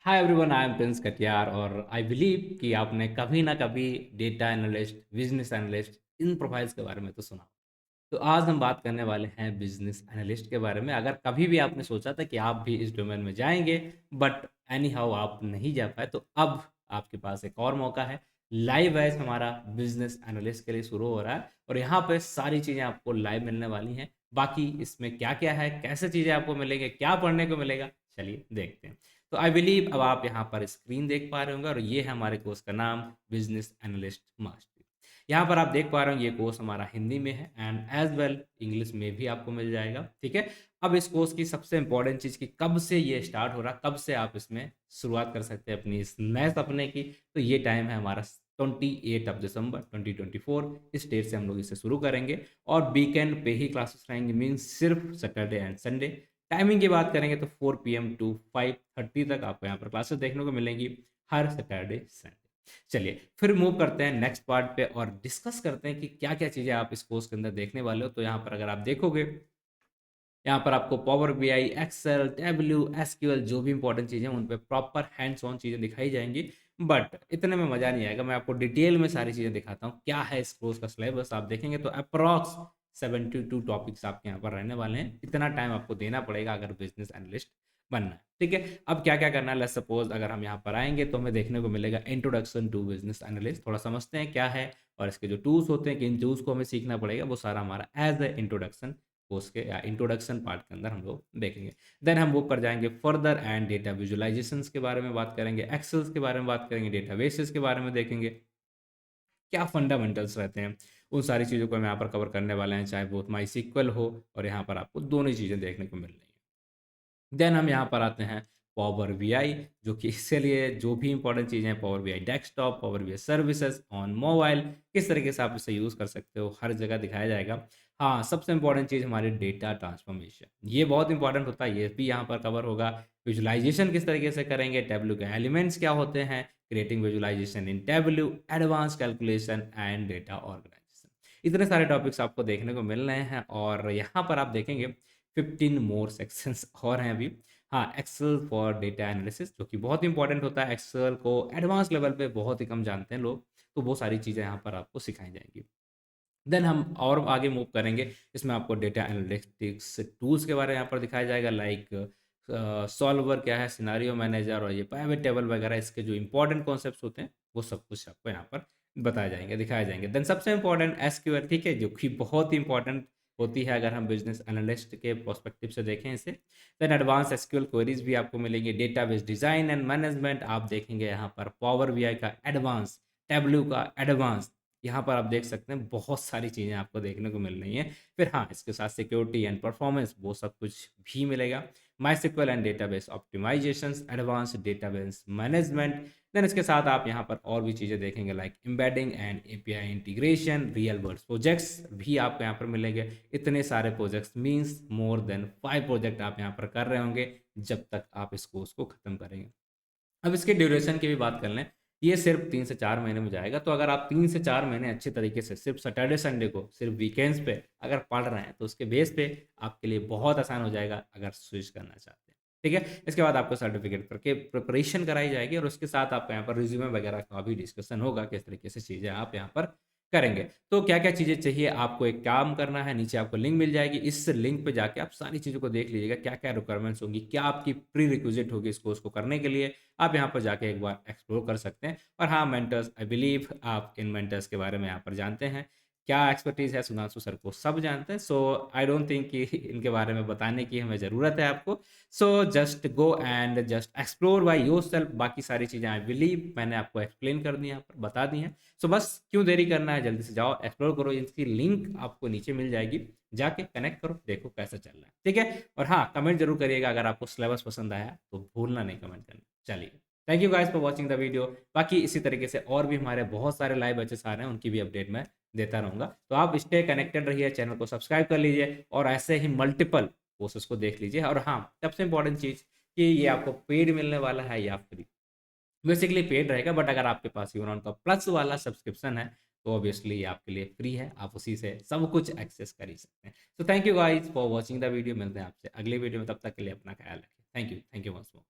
Hi everyone, I am Prince Katiyar और I believe कि आपने कभी ना कभी डेटा एनालिस्ट, बिजनेस एनालिस्ट इन प्रोफाइल्स के बारे में तो सुना। तो आज हम बात करने वाले हैं बिजनेस एनालिस्ट के बारे में। अगर कभी भी आपने सोचा था कि आप भी इस डोमेन में जाएंगे बट एनी हाउ आप नहीं जा पाए, तो अब आपके पास एक और मौका है। लाइव बैच हमारा बिजनेस एनालिस्ट के लिए शुरू हो रहा है और यहाँ पे सारी चीज़ें आपको लाइव मिलने वाली हैं। बाकी इसमें क्या क्या है, कैसे चीज़ें आपको मिलेंगे, क्या पढ़ने को मिलेगा, चलिए देखते हैं। तो आई बिलीव अब आप यहाँ पर स्क्रीन देख पा रहे होंगे और ये है हमारे कोर्स का नाम, बिजनेस एनालिस्ट मास्टरी। यहाँ पर आप देख पा रहे हो ये कोर्स हमारा हिंदी में है एंड एज वेल इंग्लिश में भी आपको मिल जाएगा। ठीक है। अब इस कोर्स की सबसे इंपॉर्टेंट चीज़ की कब से ये स्टार्ट हो रहा, कब से आप इसमें शुरुआत कर सकते हैं अपनी इस नए सपने की। तो ये टाइम है हमारा 28 दिसंबर 2024। इस डेट से हम लोग इसे शुरू करेंगे और वीकेंड पे ही क्लासेस रहेंगे, मीन्स सिर्फ सैटरडे एंड संडे। टाइमिंग की बात करेंगे तो 4 PM टू 5:30 तक आपको यहाँ पर क्लासेस देखने को मिलेंगी हर सैटरडे संडे। चलिए फिर मूव करते हैं नेक्स्ट पार्ट पे और डिस्कस करते हैं कि क्या क्या चीज़ें आप इस कोर्स के अंदर देखने वाले हो। तो यहाँ पर अगर आप देखोगे, यहाँ पर आपको Power BI, Excel, Tableau, SQL जो भी इंपॉर्टेंट चीज़ें हैं उन पे प्रॉपर हैंड्स ऑन चीज़ें दिखाई जाएंगी। बट इतने में मज़ा नहीं आएगा, मैं आपको डिटेल में सारी चीज़ें दिखाता हूँ। क्या है इस कोर्स का सिलेबस आप देखेंगे तो अप्रॉक्स 72 टॉपिक्स आपके यहाँ पर रहने वाले हैं। इतना टाइम आपको देना पड़ेगा अगर बिजनेस एनालिस्ट बनना है। ठीक है। अब क्या क्या करना है, लेट्स सपोज अगर हम यहाँ पर आएंगे तो हमें देखने को मिलेगा इंट्रोडक्शन टू बिजनेस एनालिस्ट। थोड़ा समझते हैं क्या है और इसके जो टूल्स होते हैं, किन टूल्स को हमें सीखना पड़ेगा, वो सारा हमारा एज ए इंट्रोडक्शन कोर्स के या इंट्रोडक्शन पार्ट के अंदर हम लोग देखेंगे। देन हम मूव कर जाएंगे फर्दर एंड डेटा विजुअलाइजेशंस के बारे में बात करेंगे, एक्सेल्स के बारे में बात करेंगे, डेटाबेसेस के बारे में देखेंगे, क्या फंडामेंटल्स रहते हैं। उन सारी चीज़ों को हम यहाँ पर कवर करने वाले हैं, चाहे वो माई सीक्वल हो और यहाँ पर आपको दोनों ही चीज़ें देखने को मिल रही हैं। देन हम यहाँ पर आते हैं पावर बीआई, जो कि इसके लिए जो भी इंपॉर्टेंट चीज़ें हैं, power BI desktop, power BI services on mobile, किस तरीके से आप इसे यूज़ कर सकते हो, हर जगह दिखाया जाएगा। हाँ, सबसे इंपॉर्टेंट चीज़ हमारी डेटा ट्रांसफॉर्मेशन, ये बहुत इंपॉर्टेंट होता है, ये भी यहाँ पर कवर होगा। विजुअलाइजेशन किस तरीके से करेंगे, टेब्लू के एलिमेंट्स क्या होते हैं, creating visualisation in Tableau, advance calculation and data organisation. इतने सारे टॉपिक्स आपको देखने को मिल रहे हैं और यहाँ पर आप देखेंगे 15 मोर सेक्शंस और हैं अभी। हाँ, एक्सेल फॉर डेटा एनालिसिस जो कि बहुत इंपॉर्टेंट होता है। एक्सेल को एडवांस लेवल पे बहुत ही कम जानते हैं लोग, तो वो सारी चीज़ें यहाँ पर आपको सिखाई जाएँगी। देन हम और आगे मूव करेंगे, इसमें आपको डेटा एनालिटिक्स टूल्स के बारे में यहाँ पर दिखाया जाएगा, लाइक सॉल्वर क्या है, सिनेरियो मैनेजर और ये पाइवट टेबल वगैरह, इसके जो इंपॉर्टेंट कॉन्सेप्ट्स होते हैं वो सब कुछ आपको यहाँ पर बताए जाएंगे, दिखाए जाएंगे। देन सबसे इंपॉर्टेंट एसक्यूएल, ठीक है, जो कि बहुत ही इंपॉर्टेंट होती है अगर हम बिजनेस एनालिस्ट के पर्सपेक्टिव से देखें इसे। देन एडवांस एसक्यूएल क्वेरीज भी आपको मिलेंगे, डेटाबेस डिजाइन एंड मैनेजमेंट आप देखेंगे यहाँ पर, पावर बीआई का एडवांस, टैब्लू का एडवांस, यहाँ पर आप देख सकते हैं बहुत सारी चीज़ें आपको देखने को मिल रही हैं। फिर हाँ, इसके साथ सिक्योरिटी एंड परफॉर्मेंस वो सब कुछ भी मिलेगा। MySQL and database optimisations, advance database management. Then इसके साथ आप यहाँ पर और भी चीज़ें देखेंगे, like embedding and API integration, real world projects भी आपको यहाँ पर मिलेंगे। इतने सारे projects means more than 5 project आप यहाँ पर कर रहे होंगे जब तक आप इस कोर्स को खत्म करेंगे। अब इसके ड्यूरेशन की भी बात कर लें, ये सिर्फ 3 से 4 महीने में जाएगा। तो अगर आप 3 से 4 महीने अच्छे तरीके से सिर्फ सैटरडे संडे को सिर्फ वीकेंड्स पे अगर पढ़ रहे हैं तो उसके बेस पे आपके लिए बहुत आसान हो जाएगा अगर स्विच करना चाहते हैं। ठीक है। इसके बाद आपको सर्टिफिकेट करके प्रिपरेशन कराई जाएगी और उसके साथ आपका यहाँ पर रिज्यूमे वगैरह का भी डिस्कशन होगा, किस तरीके से चीज़ें आप यहाँ पर करेंगे। तो क्या-क्या चीज़ें चाहिए, आपको एक काम करना है, नीचे आपको लिंक मिल जाएगी, इस लिंक पे जाके आप सारी चीज़ों को देख लीजिएगा, क्या-क्या रिक्वायरमेंट्स होंगी, क्या आपकी प्री रिक्विजिट होगी इस कोर्स को करने के लिए। आप यहाँ पर जाके एक बार एक्सप्लोर कर सकते हैं। और हाँ, मेंटर्स, आई बिलीव आप इन मेंटर्स के बारे में यहाँ पर जानते हैं। क्या एक्सपर्टीज़ है सुधांशु सर को सब जानते हैं। सो आई डोंट थिंक कि इनके बारे में बताने की हमें ज़रूरत है आपको। So just go and just explore by yourself. बाकी सारी चीज़ें आई बिलीव मैंने आपको एक्सप्लेन कर दी, यहाँ पर बता दी हैं। सो बस क्यों देरी करना है, जल्दी से जाओ एक्सप्लोर करो। इसकी लिंक आपको नीचे मिल जाएगी, जाके कनेक्ट करो, देखो कैसा चल रहा है। ठीक है। और हाँ, कमेंट जरूर करिएगा अगर आपको सिलेबस पसंद आया तो भूलना नहीं कमेंट करना। चलिए, thank you guys for watching the video. बाकी इसी तरीके से और भी हमारे बहुत सारे लाइव बैचेस आ रहे हैं, उनकी भी अपडेट मैं देता रहूँगा। तो आप स्टे कनेक्टेड रहिए, चैनल को सब्सक्राइब कर लीजिए और ऐसे ही मल्टीपल कोर्सेस को देख लीजिए। और हाँ, सबसे इंपॉर्टेंट चीज़ कि ये आपको पेड मिलने वाला है या फ्री। बेसिकली पेड रहेगा, बट अगर आपके पास यूनॉन का प्लस वाला सब्सक्रिप्शन है तो ऑब्वियसली ये आपके लिए फ्री है, आप उसी से सब कुछ एक्सेस कर ही सकते हैं। So thank you guys for watching the video. मिलते हैं आपसे अगले वीडियो में, तब तक के लिए अपना ख्याल रखिए। Thank you once more.